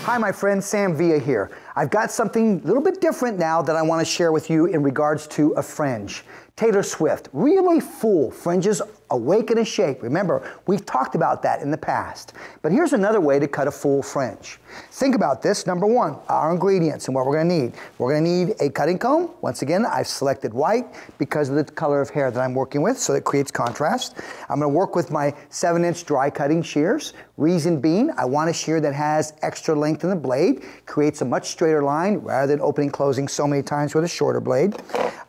Hi, my friend, Sam Villa here. I've got something a little bit different now that I want to share with you in regards to a fringe. Taylor Swift, really full fringes, awake in a shape. Remember, we've talked about that in the past. But here's another way to cut a full fringe. Think about this. Number one, our ingredients and what we're going to need. We're going to need a cutting comb. Once again, I've selected white because of the color of hair that I'm working with, so it creates contrast. I'm going to work with my 7-inch dry cutting shears. Reason being, I want a shear that has extra length in the blade, creates a much straighter line rather than opening, closing so many times with a shorter blade.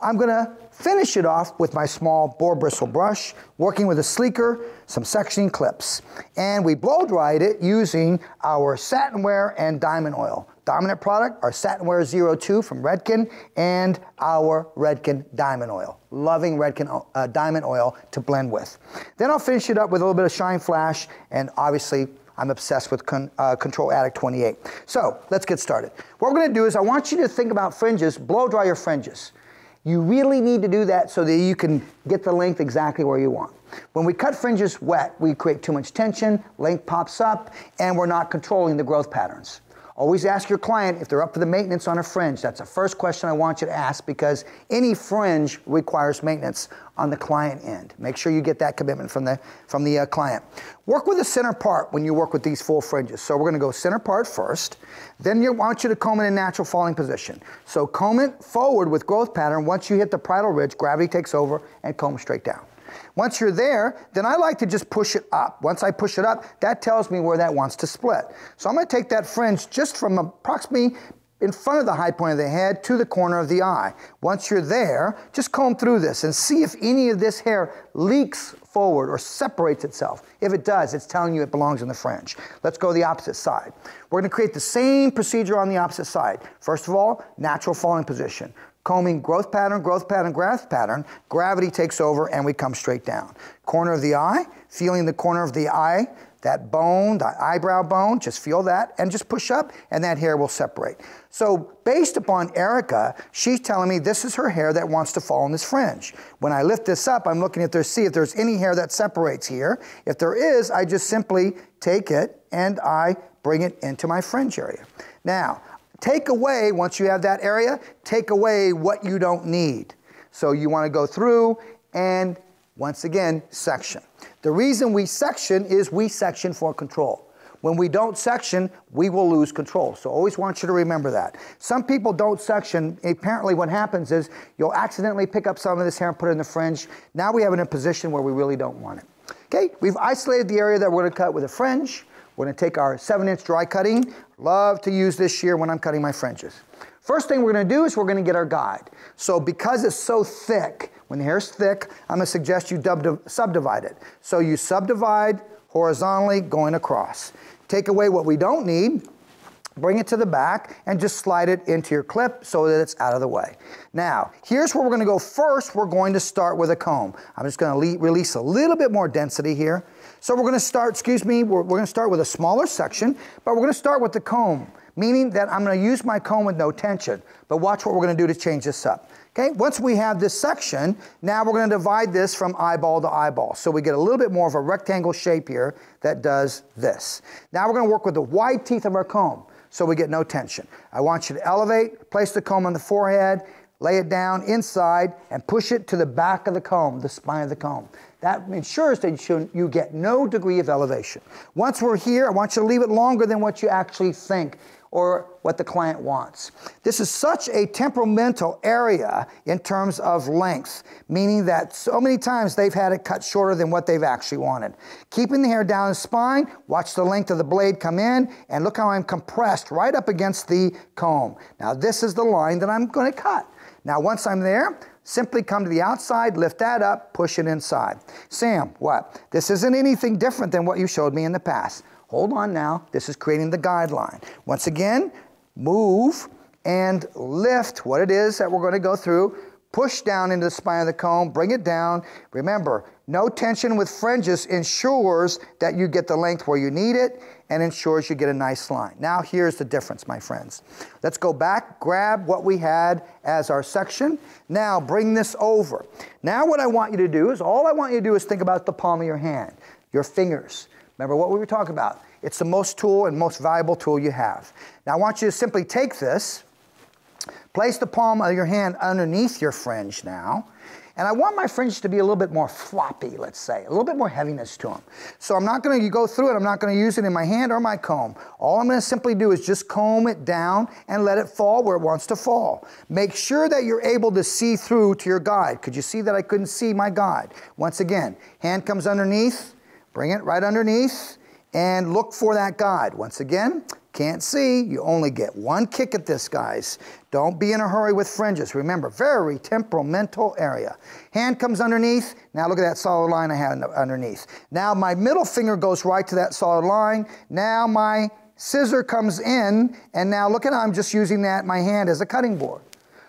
I'm going to finish it off with my small boar bristle brush, working with a sleeker, some sectioning clips. And we blow dried it using our satinware and diamond oil. Dominant product, our satinware 02 from Redken and our Redken diamond oil. Loving Redken diamond oil to blend with. Then I'll finish it up with a little bit of Shine Flash, and obviously I'm obsessed with Control Addict 28. So let's get started. What we're going to do is I want you to think about fringes, blow dry your fringes. You really need to do that so that you can get the length exactly where you want. When we cut fringes wet, we create too much tension, length pops up, and we're not controlling the growth patterns. Always ask your client if they're up for the maintenance on a fringe. That's the first question I want you to ask, because any fringe requires maintenance on the client end. Make sure you get that commitment from the client. Work with the center part when you work with these full fringes. So we're going to go center part first. Then I want you to comb it in natural falling position. So comb it forward with growth pattern. Once you hit the parietal ridge, gravity takes over and comb straight down. Once you're there, then I like to just push it up. Once I push it up, that tells me where that wants to split. So I'm going to take that fringe just from approximately in front of the high point of the head to the corner of the eye. Once you're there, just comb through this and see if any of this hair leaks forward or separates itself. If it does, it's telling you it belongs in the fringe. Let's go the opposite side. We're going to create the same procedure on the opposite side. First of all, natural falling position. Combing growth pattern, growth pattern, growth pattern, gravity takes over and we come straight down. Corner of the eye, feeling the corner of the eye, that bone, the eyebrow bone, just feel that and just push up and that hair will separate. So based upon Erica, she's telling me this is her hair that wants to fall in this fringe. When I lift this up, I'm looking at see if there's any hair that separates here. If there is, I just simply take it and I bring it into my fringe area. Now, take away, once you have that area, take away what you don't need. So you want to go through and, once again, section. The reason we section is we section for control. When we don't section, we will lose control. So always want you to remember that. Some people don't section. Apparently what happens is you'll accidentally pick up some of this hair and put it in the fringe. Now we have it in a position where we really don't want it. Okay, we've isolated the area that we're going to cut with a fringe. We're going to take our 7-inch dry cutting. Love to use this shear when I'm cutting my fringes. First thing we're going to do is we're going to get our guide. So because it's so thick, when the hair's thick, I'm going to suggest you subdivide it. So you subdivide horizontally going across. Take away what we don't need, bring it to the back, and just slide it into your clip so that it's out of the way. Now, here's where we're going to go first. We're going to start with a comb. I'm just going to release a little bit more density here. So we're going to start, we're going to start with a smaller section, but we're going to start with the comb, meaning that I'm going to use my comb with no tension. But watch what we're going to do to change this up. Okay, once we have this section, now we're going to divide this from eyeball to eyeball. So we get a little bit more of a rectangle shape here that does this. Now we're going to work with the wide teeth of our comb so we get no tension. I want you to elevate, place the comb on the forehead, lay it down inside, and push it to the back of the comb, the spine of the comb. That ensures that you get no degree of elevation. Once we're here, I want you to leave it longer than what you actually think or what the client wants. This is such a temperamental area in terms of length, meaning that so many times they've had it cut shorter than what they've actually wanted. Keeping the hair down the spine, watch the length of the blade come in, and look how I'm compressed right up against the comb. Now this is the line that I'm going to cut. Now once I'm there, simply come to the outside, lift that up, push it inside. Sam, what? This isn't anything different than what you showed me in the past. Hold on now, this is creating the guideline. Once again, move and lift what it is that we're going to go through. Push down into the spine of the comb, bring it down. Remember, no tension with fringes ensures that you get the length where you need it and ensures you get a nice line. Now here's the difference, my friends. Let's go back, grab what we had as our section. Now bring this over. Now what I want you to do is, all I want you to do is think about the palm of your hand, your fingers. Remember what we were talking about. It's the most tool and most valuable tool you have. Now I want you to simply take this, place the palm of your hand underneath your fringe now, and I want my fringe to be a little bit more floppy, let's say, a little bit more heaviness to them. So I'm not going to go through it, I'm not going to use it in my hand or my comb. All I'm going to simply do is just comb it down and let it fall where it wants to fall. Make sure that you're able to see through to your guide. Could you see that I couldn't see my guide? Once again, hand comes underneath, bring it right underneath, and look for that guide. Once again, can't see, you only get one kick at this, guys. Don't be in a hurry with fringes. Remember, very temperamental area. Hand comes underneath. Now look at that solid line I had underneath. Now my middle finger goes right to that solid line. Now my scissor comes in, and now look at how I'm just using my hand as a cutting board.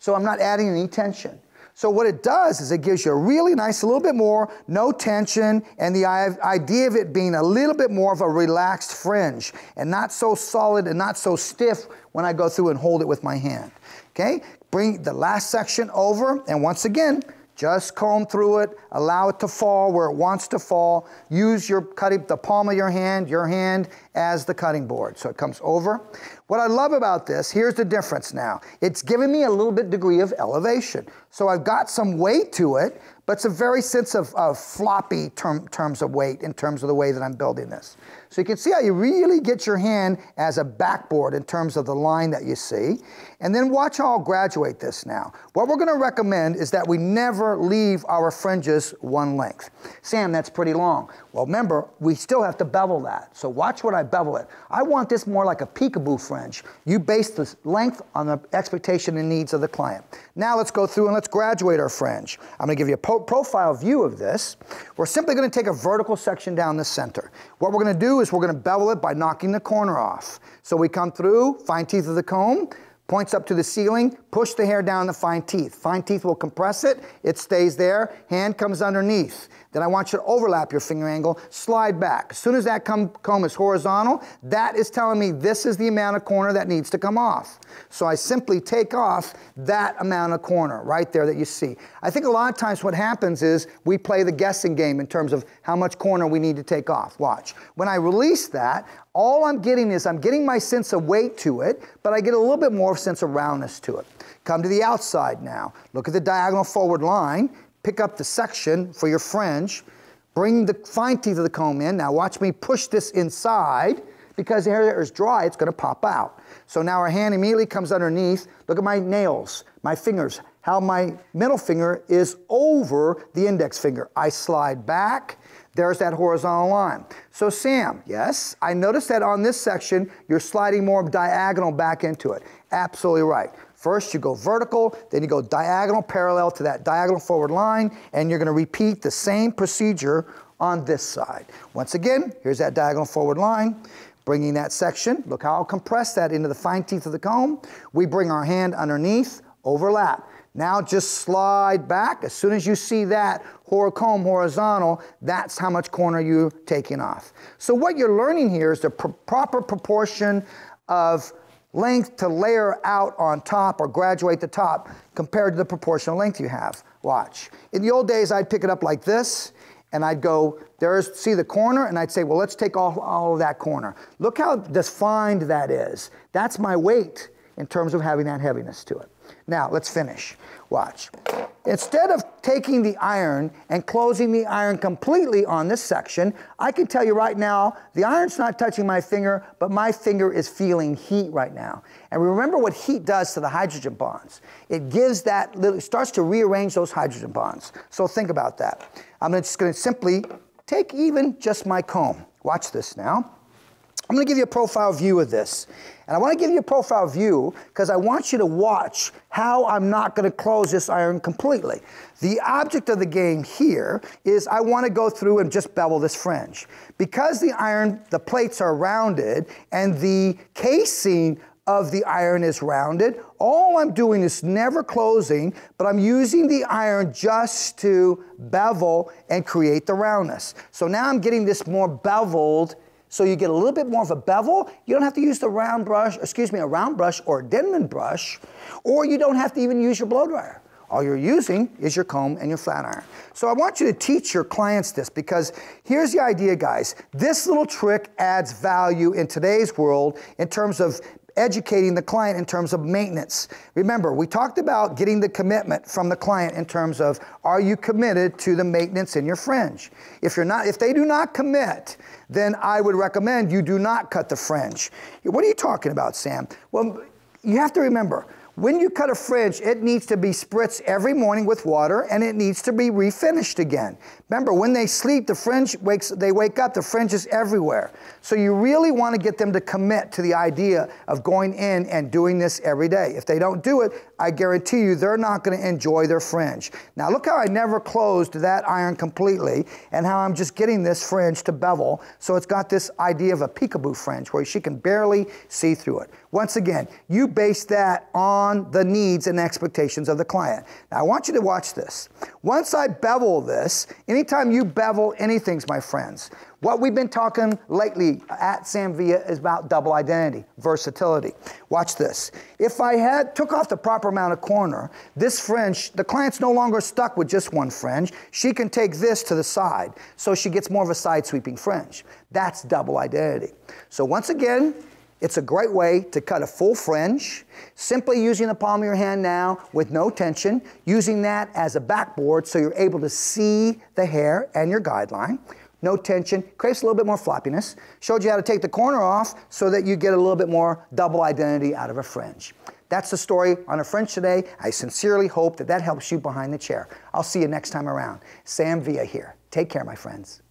So I'm not adding any tension. So what it does is it gives you a really nice, a little bit more, no tension, and the idea of it being a little bit more of a relaxed fringe and not so solid and not so stiff when I go through and hold it with my hand. Okay? Bring the last section over, and once again, just comb through it, allow it to fall where it wants to fall. Use your the palm of your hand as the cutting board. So it comes over. What I love about this, here's the difference now. It's giving me a little bit degree of elevation. So I've got some weight to it, but it's a very sense of floppy terms of weight in terms of the way that I'm building this. So you can see how you really get your hand as a backboard in terms of the line that you see. And then watch how I'll graduate this now. What we're going to recommend is that we never leave our fringes one length. Sam, that's pretty long. Well, remember, we still have to bevel that. So watch what I bevel it. I want this more like a peekaboo fringe. You base the length on the expectation and needs of the client. Now let's go through and let's graduate our fringe. I'm going to give you a profile view of this. We're simply going to take a vertical section down the center. What we're going to do is we're going to bevel it by knocking the corner off. So we come through, fine teeth of the comb, points up to the ceiling, push the hair down the fine teeth. Fine teeth will compress it, it stays there, hand comes underneath. Then I want you to overlap your finger angle, slide back. As soon as that comb is horizontal, that is telling me this is the amount of corner that needs to come off. So I simply take off that amount of corner right there that you see. I think a lot of times what happens is we play the guessing game in terms of how much corner we need to take off. Watch. When I release that, all I'm getting is I'm getting my sense of weight to it, but I get a little bit more sense of roundness to it. Come to the outside now. Look at the diagonal forward line. Pick up the section for your fringe. Bring the fine teeth of the comb in. Now watch me push this inside. Because the hair is dry, it's going to pop out. So now our hand immediately comes underneath. Look at my nails, my fingers, how my middle finger is over the index finger. I slide back. There's that horizontal line. So Sam, yes, I noticed that on this section, you're sliding more diagonal back into it. Absolutely right. First you go vertical, then you go diagonal parallel to that diagonal forward line, and you're going to repeat the same procedure on this side. Once again, here's that diagonal forward line. Bringing that section, look how I'll compress that into the fine teeth of the comb. We bring our hand underneath, overlap. Now just slide back. As soon as you see that comb horizontal, that's how much corner you're taking off. So what you're learning here is the proper proportion of length to layer out on top or graduate the top compared to the proportional length you have. Watch. In the old days, I'd pick it up like this, and I'd go, see the corner, and I'd say, well, let's take off all of that corner. Look how defined that is. That's my weight in terms of having that heaviness to it. Now, let's finish. Watch. Instead of taking the iron and closing the iron completely on this section, I can tell you right now, the iron's not touching my finger, but my finger is feeling heat right now. And remember what heat does to the hydrogen bonds. It gives that little, it starts to rearrange those hydrogen bonds. So think about that. I'm just going to simply take even just my comb. Watch this now. I'm going to give you a profile view of this. And I want to give you a profile view because I want you to watch how I'm not going to close this iron completely. The object of the game here is I want to go through and just bevel this fringe. Because the iron, the plates are rounded and the casing of the iron is rounded, all I'm doing is never closing, but I'm using the iron just to bevel and create the roundness. So now I'm getting this more beveled. So you get a little bit more of a bevel. You don't have to use the round brush, a round brush or a Denman brush, or you don't have to even use your blow dryer. All you're using is your comb and your flat iron. So I want you to teach your clients this, because here's the idea, guys. This little trick adds value in today's world in terms of educating the client in terms of maintenance. Remember, we talked about getting the commitment from the client in terms of, are you committed to the maintenance in your fringe? If they do not commit, then I would recommend you do not cut the fringe. What are you talking about, Sam? Well, you have to remember, when you cut a fringe, it needs to be spritzed every morning with water, and it needs to be refinished again. Remember, when they sleep, they wake up, the fringe is everywhere. So you really want to get them to commit to the idea of going in and doing this every day. If they don't do it, I guarantee you they're not going to enjoy their fringe. Now look how I never closed that iron completely, and how I'm just getting this fringe to bevel, so it's got this idea of a peekaboo fringe where she can barely see through it. Once again, you base that on the needs and expectations of the client. Now I want you to watch this. Once I bevel this, anytime you bevel anything, my friends, what we've been talking lately at Sam Villa is about double identity, versatility. Watch this. If I took off the proper amount of corner, this fringe, the client's no longer stuck with just one fringe. She can take this to the side, so she gets more of a side sweeping fringe. That's double identity. So once again, it's a great way to cut a full fringe, simply using the palm of your hand now with no tension, using that as a backboard so you're able to see the hair and your guideline. No tension, creates a little bit more floppiness. Showed you how to take the corner off so that you get a little bit more double identity out of a fringe. That's the story on a fringe today. I sincerely hope that that helps you behind the chair. I'll see you next time around. Sam Villa here. Take care, my friends.